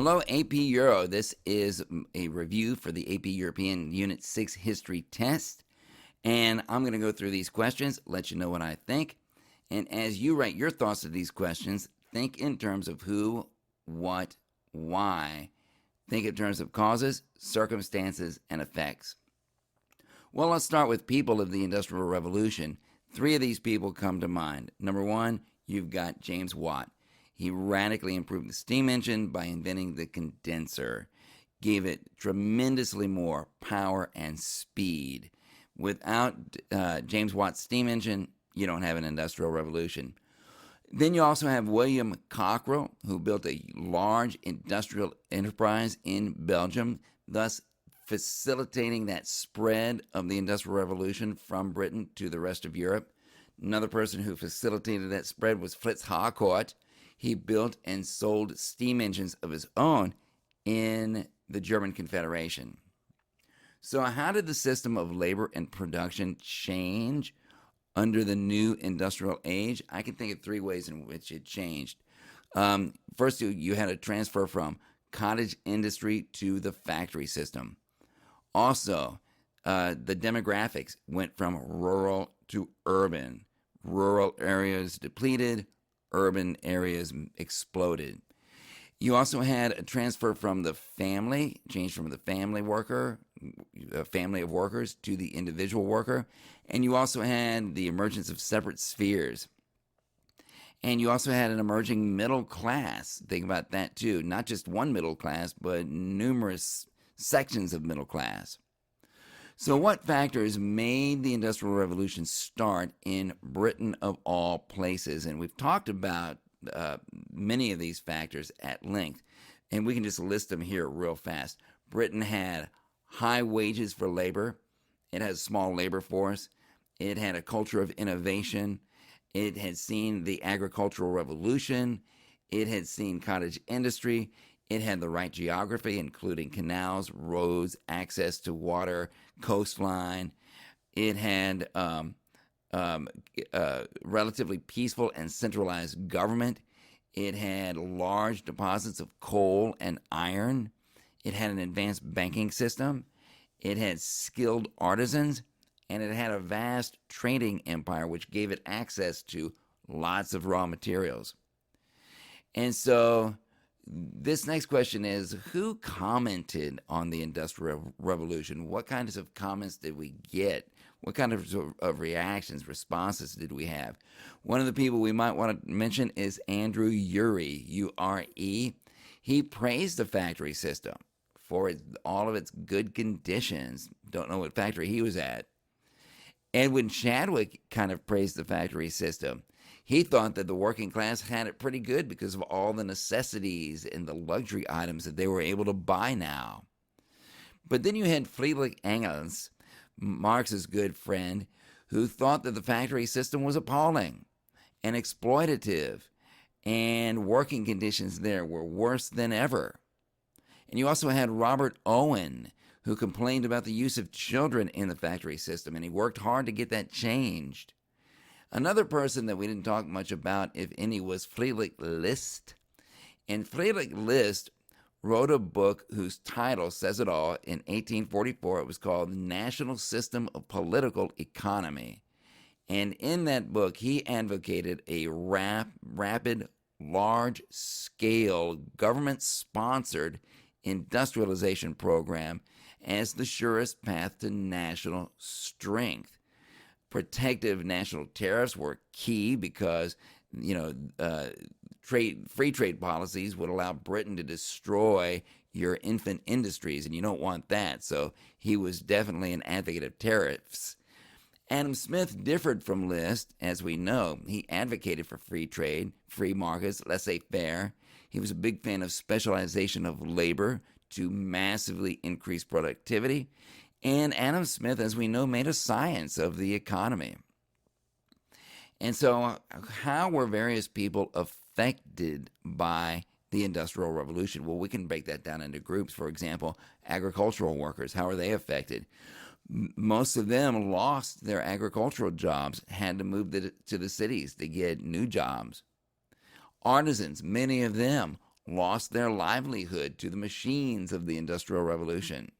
Hello, AP Euro. This is a review for the AP European Unit 6 History Test. And I'm going to go through these questions, let you know what I think. And as you write your thoughts to these questions, think in terms of who, what, why. Think in terms of causes, circumstances, and effects. Well, let's start with people of the Industrial Revolution. Three of these people come to mind. Number one, you've got James Watt. He radically improved the steam engine by inventing the condenser, gave it tremendously more power and speed. Without James Watt's steam engine, you don't have an industrial revolution. Then you also have William Cockerell, who built a large industrial enterprise in Belgium, thus facilitating that spread of the Industrial Revolution from Britain to the rest of Europe. Another person who facilitated that spread was Fritz Harcourt. He built and sold steam engines of his own in the German Confederation. So how did the system of labor and production change under the new industrial age? I can think of three ways in which it changed. First, you had a transfer from cottage industry to the factory system. Also, the demographics went from rural to urban. Rural areas depleted, urban areas exploded. You also had a transfer from the family, change from the family of workers to the individual worker. And you also had the emergence of separate spheres. And you also had an emerging middle class. Think about that too. Not just one middle class, but numerous sections of middle class. So what factors made the Industrial Revolution start in Britain of all places? And we've talked about many of these factors at length, and we can just list them here real fast. Britain had high wages for labor. It has a small labor force. It had a culture of innovation. It had seen the agricultural revolution. It had seen cottage industry. It had the right geography, including canals, roads, access to water, coastline. It had relatively peaceful and centralized government. It had large deposits of coal and iron. It had an advanced banking system. It had skilled artisans, and it had a vast trading empire, which gave it access to lots of raw materials. And so this next question is, who commented on the Industrial Revolution? What kinds of comments did we get? What kind of reactions, responses did we have? One of the people we might want to mention is Andrew Urey, U-R-E. He praised the factory system for all of its good conditions. Don't know what factory he was at. Edwin Chadwick kind of praised the factory system. He thought that the working class had it pretty good because of all the necessities and the luxury items that they were able to buy now. But then you had Friedrich Engels, Marx's good friend, who thought that the factory system was appalling and exploitative, and working conditions there were worse than ever. And you also had Robert Owen, who complained about the use of children in the factory system, and he worked hard to get that changed. Another person that we didn't talk much about, if any, was Friedrich List. And Friedrich List wrote a book whose title says it all. In 1844, it was called National System of Political Economy. And in that book, he advocated a rapid, large-scale, government-sponsored industrialization program as the surest path to national strength. Protective national tariffs were key because, free trade policies would allow Britain to destroy your infant industries, and you don't want that. So he was definitely an advocate of tariffs. Adam Smith differed from List, as we know. He advocated for free trade, free markets, laissez-faire. He was a big fan of specialization of labor to massively increase productivity. And Adam Smith, as we know, made a science of the economy. And so how were various people affected by the Industrial Revolution? Well, we can break that down into groups. For example, agricultural workers, how are they affected? Most of them lost their agricultural jobs, had to move to the cities to get new jobs. Artisans, many of them lost their livelihood to the machines of the Industrial Revolution.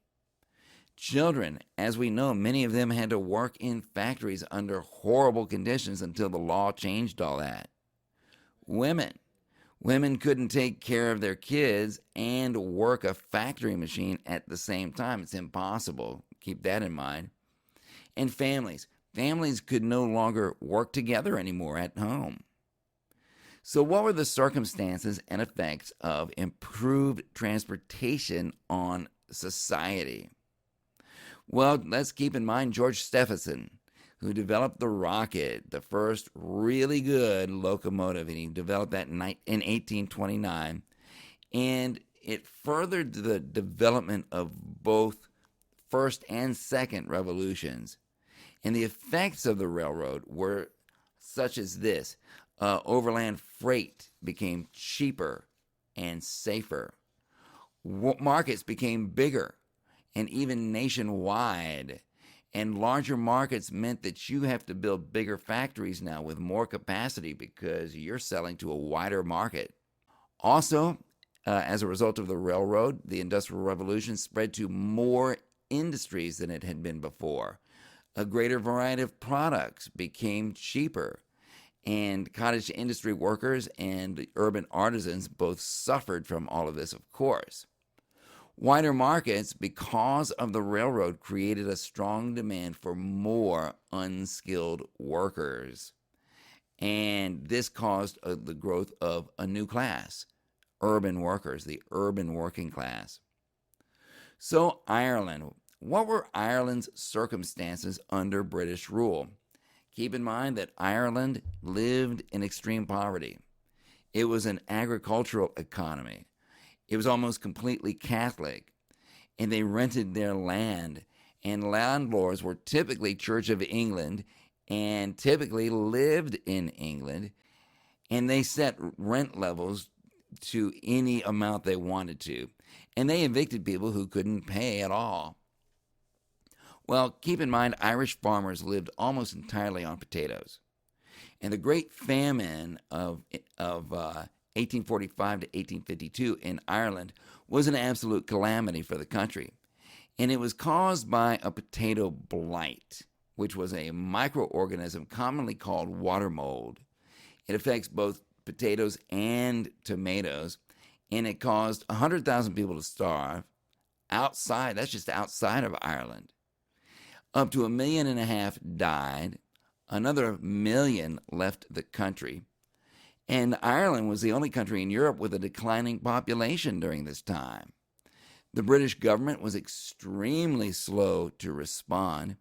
Children, as we know, many of them had to work in factories under horrible conditions until the law changed all that. Women couldn't take care of their kids and work a factory machine at the same time. It's impossible. Keep that in mind. And families could no longer work together anymore at home. So what were the circumstances and effects of improved transportation on society? Well, let's keep in mind George Stephenson, who developed the rocket, the first really good locomotive, and he developed that in 1829. And it furthered the development of both first and second revolutions. And the effects of the railroad were such as this. Overland freight became cheaper and safer. Markets became bigger and even nationwide. And larger markets meant that you have to build bigger factories now with more capacity because you're selling to a wider market. Also, as a result of the railroad, the Industrial Revolution spread to more industries than it had been before. A greater variety of products became cheaper, and cottage industry workers and urban artisans both suffered from all of this, of course. Wider markets, because of the railroad, created a strong demand for more unskilled workers. And this caused the growth of a new class, urban workers, the urban working class. So Ireland, what were Ireland's circumstances under British rule? Keep in mind that Ireland lived in extreme poverty. It was an agricultural economy. It was almost completely Catholic, and they rented their land, and landlords were typically Church of England and typically lived in England, and they set rent levels to any amount they wanted to, and they evicted people who couldn't pay at all. Well, keep in mind, Irish farmers lived almost entirely on potatoes, and the Great Famine of 1845 to 1852 in Ireland was an absolute calamity for the country. And it was caused by a potato blight, which was a microorganism commonly called water mold. It affects both potatoes and tomatoes, and it caused 100,000 people to starve outside. That's just outside of Ireland. Up to 1.5 million died. Another million left the country. And Ireland was the only country in Europe with a declining population during this time. The British government was extremely slow to respond.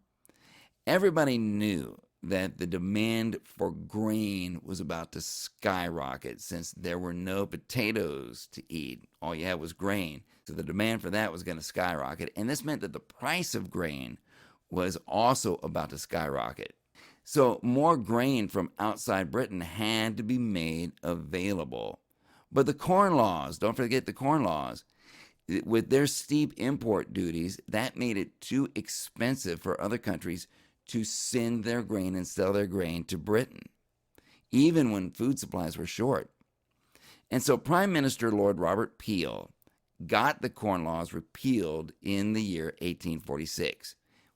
Everybody knew that the demand for grain was about to skyrocket since there were no potatoes to eat. All you had was grain. So the demand for that was going to skyrocket. And this meant that the price of grain was also about to skyrocket. So more grain from outside Britain had to be made available. But the Corn Laws, don't forget the Corn Laws, with their steep import duties, that made it too expensive for other countries to send their grain and sell their grain to Britain, even when food supplies were short. And so Prime Minister Lord Robert Peel got the Corn Laws repealed in the year 1846.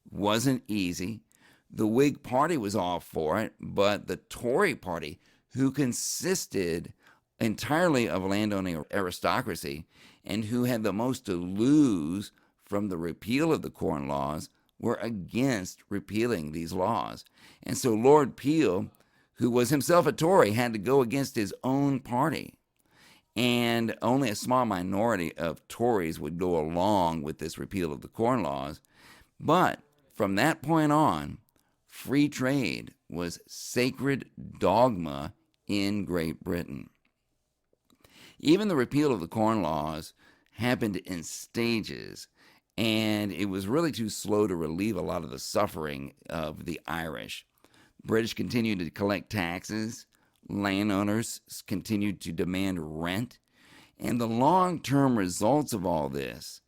Wasn't easy. The Whig Party was all for it, but the Tory Party, who consisted entirely of landowning aristocracy and who had the most to lose from the repeal of the Corn Laws, were against repealing these laws. And so Lord Peel, who was himself a Tory, had to go against his own party. And only a small minority of Tories would go along with this repeal of the Corn Laws. But from that point on, free trade was sacred dogma in Great Britain. Even the repeal of the Corn Laws happened in stages, and it was really too slow to relieve a lot of the suffering of the Irish. British continued to collect taxes, landowners continued to demand rent, and the long-term results of all this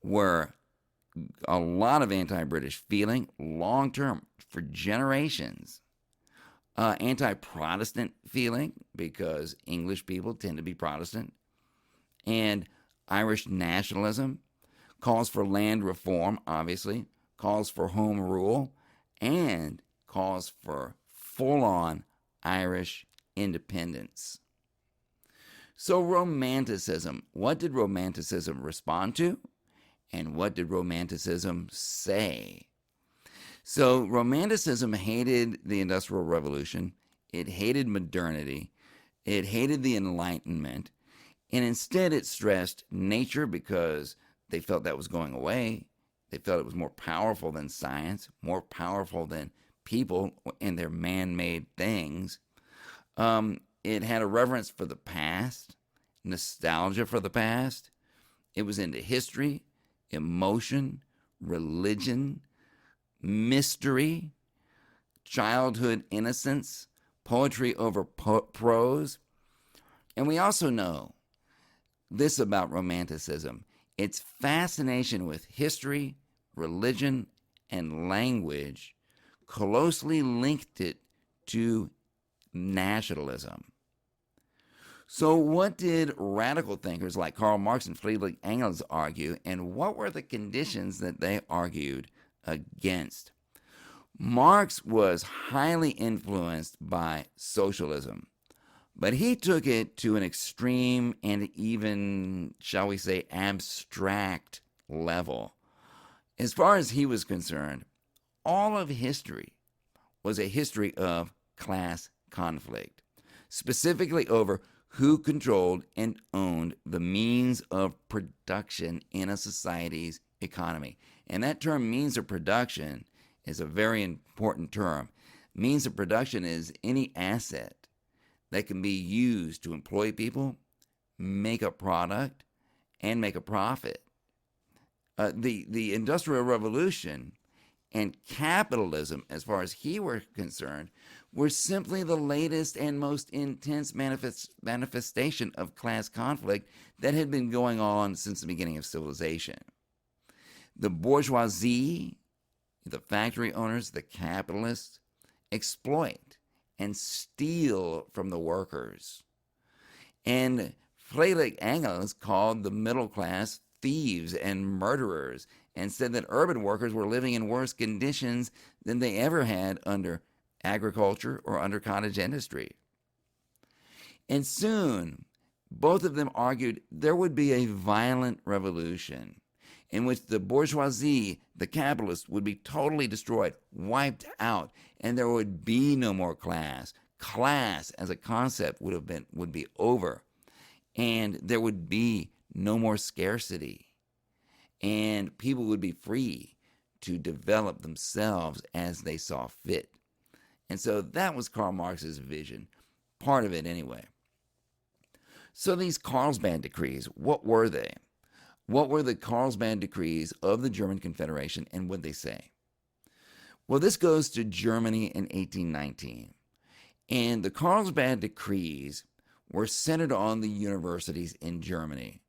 were a lot of anti-British feeling, long-term, for generations. Anti-Protestant feeling, because English people tend to be Protestant. And Irish nationalism calls for land reform, obviously, calls for home rule, and calls for full-on Irish independence. So Romanticism, what did Romanticism respond to? And what did Romanticism say? So Romanticism hated the Industrial Revolution. It hated modernity. It hated the Enlightenment. And instead it stressed nature because they felt that was going away. They felt it was more powerful than science, more powerful than people and their man-made things. It had a reverence for the past, nostalgia for the past. It was into history, emotion, religion, mystery, childhood innocence, poetry over prose. And we also know this about Romanticism. Its fascination with history, religion, and language closely linked it to nationalism. So what did radical thinkers like Karl Marx and Friedrich Engels argue, and what were the conditions that they argued against? Marx was highly influenced by socialism, but he took it to an extreme and even, shall we say, abstract level. As far as he was concerned, all of history was a history of class conflict, specifically over who controlled and owned the means of production in a society's economy. And that term, means of production, is a very important term. Means of production is any asset that can be used to employ people, make a product, and make a profit. The Industrial Revolution and capitalism, as far as he were concerned, were simply the latest and most intense manifestation of class conflict that had been going on since the beginning of civilization. The bourgeoisie, the factory owners, the capitalists, exploit and steal from the workers. And Friedrich Engels called the middle class thieves and murderers, and said that urban workers were living in worse conditions than they ever had under agriculture or under cottage industry. And soon, both of them argued there would be a violent revolution in which the bourgeoisie, the capitalists, would be totally destroyed, wiped out, and there would be no more class. Class as a concept would be over, and there would be no more scarcity. And people would be free to develop themselves as they saw fit. And so that was Karl Marx's vision, part of it anyway. So these Carlsbad decrees, what were they? What were the Carlsbad decrees of the German Confederation, and what did they say? Well, this goes to Germany in 1819. And the Carlsbad decrees were centered on the universities in Germany.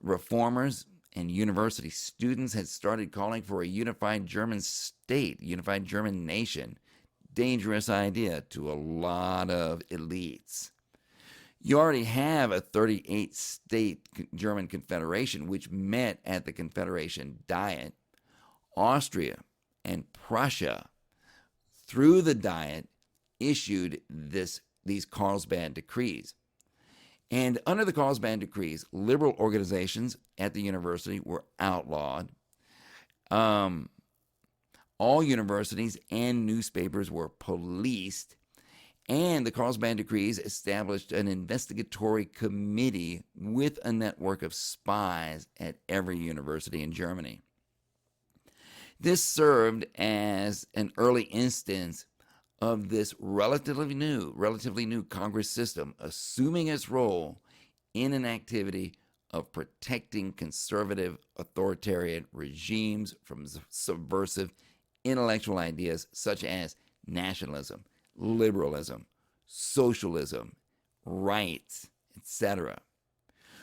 Reformers and university students had started calling for a unified German state, unified German nation. Dangerous idea to a lot of elites. You already have a 38-state German Confederation, which met at the Confederation Diet. Austria and Prussia, through the Diet, issued these Carlsbad decrees. And under the Carlsbad decrees, liberal organizations at the university were outlawed. All universities and newspapers were policed. And the Carlsbad decrees established an investigatory committee with a network of spies at every university in Germany. This served as an early instance of this relatively new Congress system assuming its role in an activity of protecting conservative authoritarian regimes from subversive intellectual ideas such as nationalism, liberalism, socialism, rights, etc.,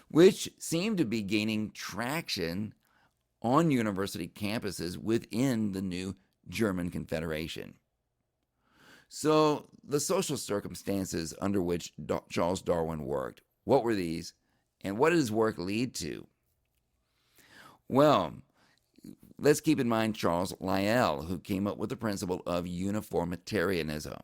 which seemed to be gaining traction on university campuses within the new German Confederation. So the social circumstances under which Charles Darwin worked, what were these? And what does his work lead to? Well, let's keep in mind Charles Lyell, who came up with the principle of uniformitarianism.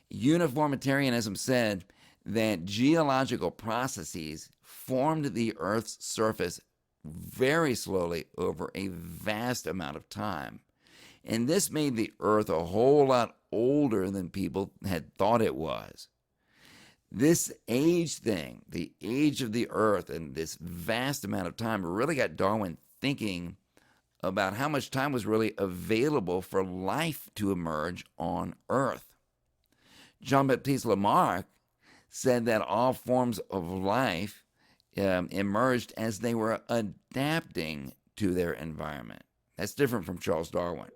Uniformitarianism said that geological processes formed the Earth's surface very slowly over a vast amount of time. And this made the Earth a whole lot older than people had thought it was. This age thing, the age of the Earth, and this vast amount of time really got Darwin thinking about how much time was really available for life to emerge on Earth. Jean-Baptiste Lamarck said that all forms of life emerged as they were adapting to their environment. That's different from Charles Darwin.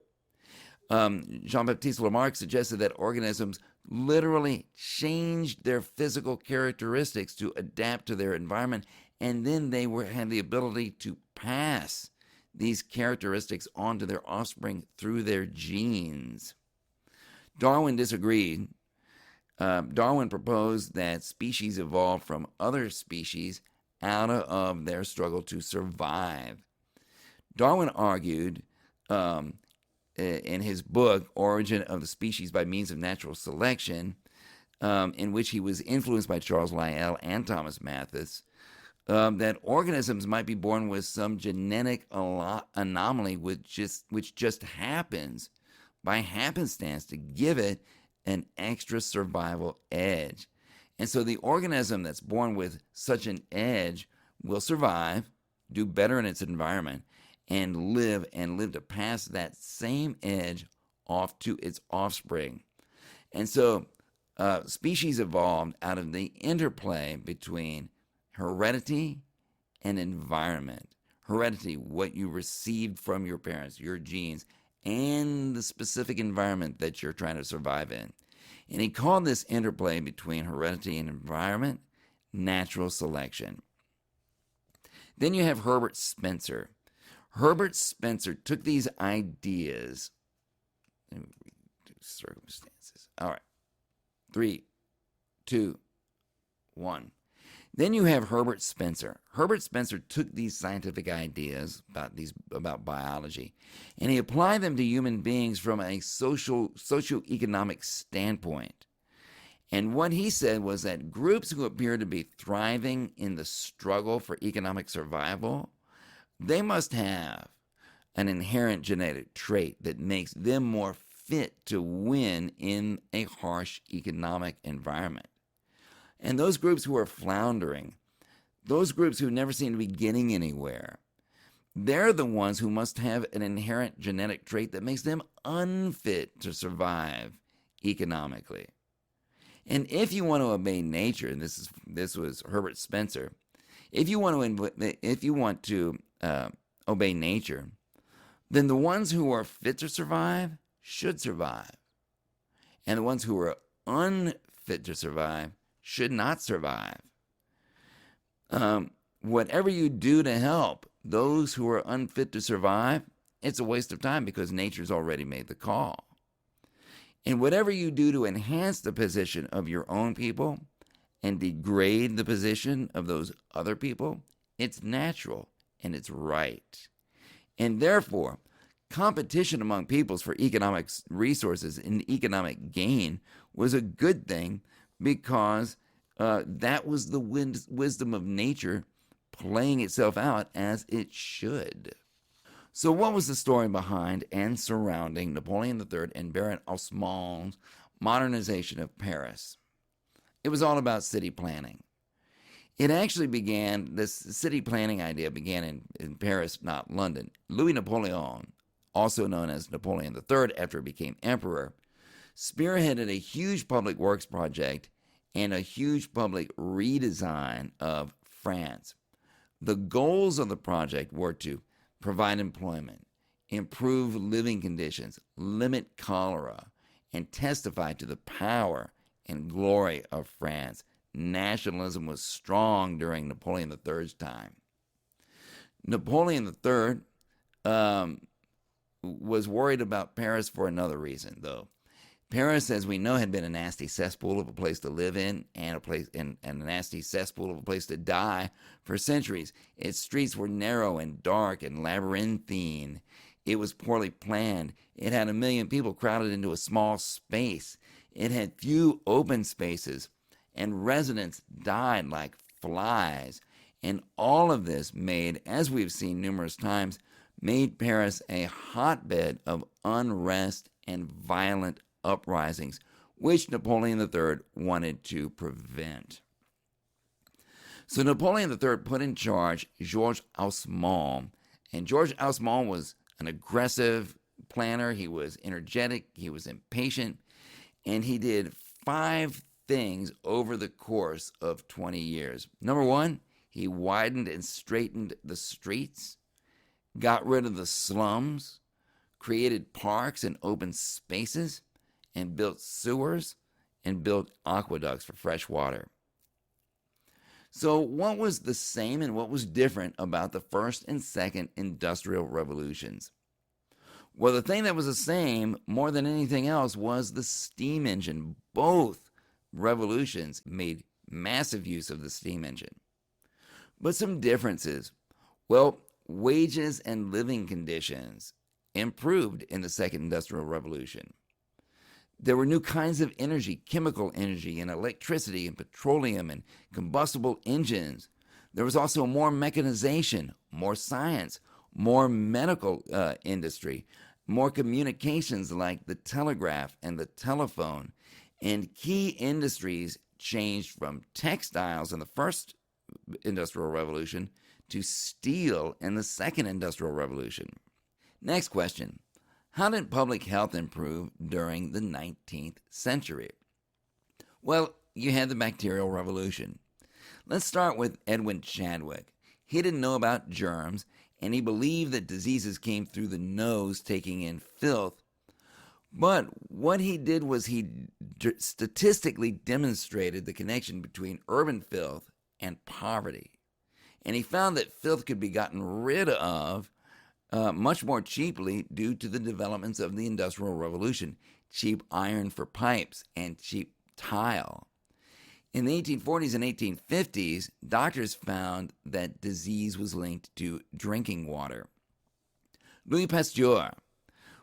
Jean-Baptiste Lamarck suggested that organisms literally changed their physical characteristics to adapt to their environment, and then they had the ability to pass these characteristics on to their offspring through their genes. Darwin disagreed. Darwin proposed that species evolved from other species out of their struggle to survive. Darwin argued in his book, Origin of the Species by Means of Natural Selection, in which he was influenced by Charles Lyell and Thomas Malthus, that organisms might be born with some genetic anomaly which just happens by happenstance to give it an extra survival edge. And so the organism that's born with such an edge will survive, do better in its environment, and live to pass that same edge off to its offspring. And so species evolved out of the interplay between heredity and environment. Heredity, what you received from your parents, your genes, and the specific environment that you're trying to survive in. And he called this interplay between heredity and environment natural selection. Then you have Herbert Spencer. Herbert Spencer took these ideas. Let me read circumstances. All right. 3, 2, 1. Then you have Herbert Spencer. Herbert Spencer took these scientific ideas about biology, and he applied them to human beings from a socioeconomic standpoint. And what he said was that groups who appear to be thriving in the struggle for economic survival, they must have an inherent genetic trait that makes them more fit to win in a harsh economic environment. And those groups who are floundering, those groups who never seem to be getting anywhere, they're the ones who must have an inherent genetic trait that makes them unfit to survive economically. And if you want to obey nature, and this was Herbert Spencer, if you want to obey nature, then the ones who are fit to survive should survive, and the ones who are unfit to survive should not survive. Whatever you do to help those who are unfit to survive, it's a waste of time because nature's already made the call. And whatever you do to enhance the position of your own people and degrade the position of those other people, it's natural and it's right. And therefore, competition among peoples for economic resources and economic gain was a good thing because that was the wisdom of nature playing itself out as it should. So what was the story behind and surrounding Napoleon III and Baron Osman's modernization of Paris? It was all about city planning. It actually began, this city planning idea began in Paris, not London. Louis Napoleon, also known as Napoleon III after he became emperor, spearheaded a huge public works project and a huge public redesign of France. The goals of the project were to provide employment, improve living conditions, limit cholera, and testify to the power and glory of France. Nationalism was strong during Napoleon III's time. Napoleon III was worried about Paris for another reason, though. Paris, as we know, had been a nasty cesspool of a place to live in and a nasty cesspool of a place to die for centuries. Its streets were narrow and dark and labyrinthine. It was poorly planned. It had 1 million people crowded into a small space. It had few open spaces, and residents died like flies. And all of this made, as we've seen numerous times, made Paris a hotbed of unrest and violent uprisings, which Napoleon III wanted to prevent. So Napoleon III put in charge Georges Osman, and Georges Osman was an aggressive planner. He was energetic, he was impatient, and he did 5 things over the course of 20 years. Number 1, he widened and straightened the streets, got rid of the slums, created parks and open spaces, and built sewers and built aqueducts for fresh water. So what was the same and what was different about the first and second industrial revolutions? Well, the thing that was the same more than anything else was the steam engine. Both revolutions made massive use of the steam engine. But some differences. Well, wages and living conditions improved in the second industrial revolution. There were new kinds of energy, chemical energy and electricity and petroleum and combustible engines. There was also more mechanization, more science, more medical industry, more communications like the telegraph and the telephone. And key industries changed from textiles in the first industrial revolution to steel in the second industrial revolution. Next question. How did public health improve during the 19th century? Well, you had the Bacterial Revolution. Let's start with Edwin Chadwick. He didn't know about germs, and he believed that diseases came through the nose taking in filth. But what he did was he statistically demonstrated the connection between urban filth and poverty. And he found that filth could be gotten rid of much more cheaply due to the developments of the Industrial Revolution, cheap iron for pipes and cheap tile. In the 1840s and 1850s, doctors found that disease was linked to drinking water. Louis Pasteur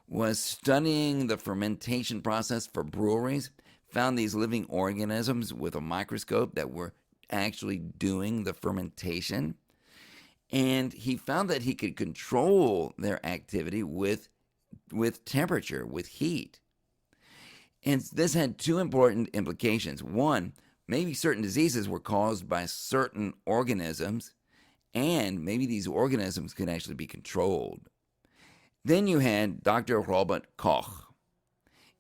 was studying the fermentation process for breweries, found these living organisms with a microscope that were actually doing the fermentation. And he found that he could control their activity with temperature, with heat. And this had 2 important implications. One, maybe certain diseases were caused by certain organisms, and maybe these organisms could actually be controlled. Then you had Dr. Robert Koch,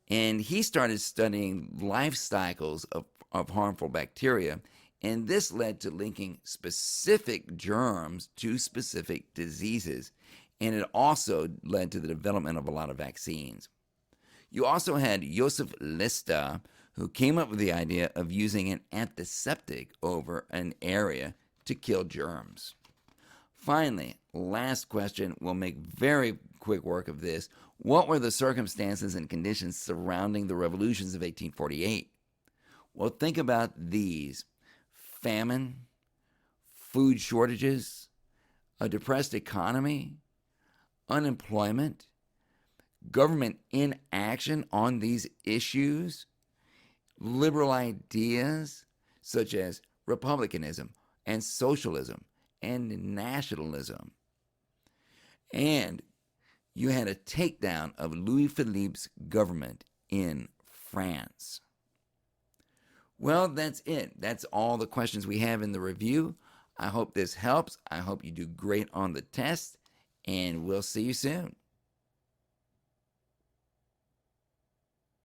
and he started studying life cycles of harmful bacteria. And this led to linking specific germs to specific diseases. And it also led to the development of a lot of vaccines. You also had Joseph Lister, who came up with the idea of using an antiseptic over an area to kill germs. Finally, last question. We'll make very quick work of this. What were the circumstances and conditions surrounding the revolutions of 1848? Well, think about these. Famine, food shortages, a depressed economy, unemployment, government inaction on these issues, liberal ideas such as republicanism and socialism and nationalism. And you had a takedown of Louis Philippe's government in France. Well, that's it. That's all the questions we have in the review. I hope this helps. I hope you do great on the test, and we'll see you soon.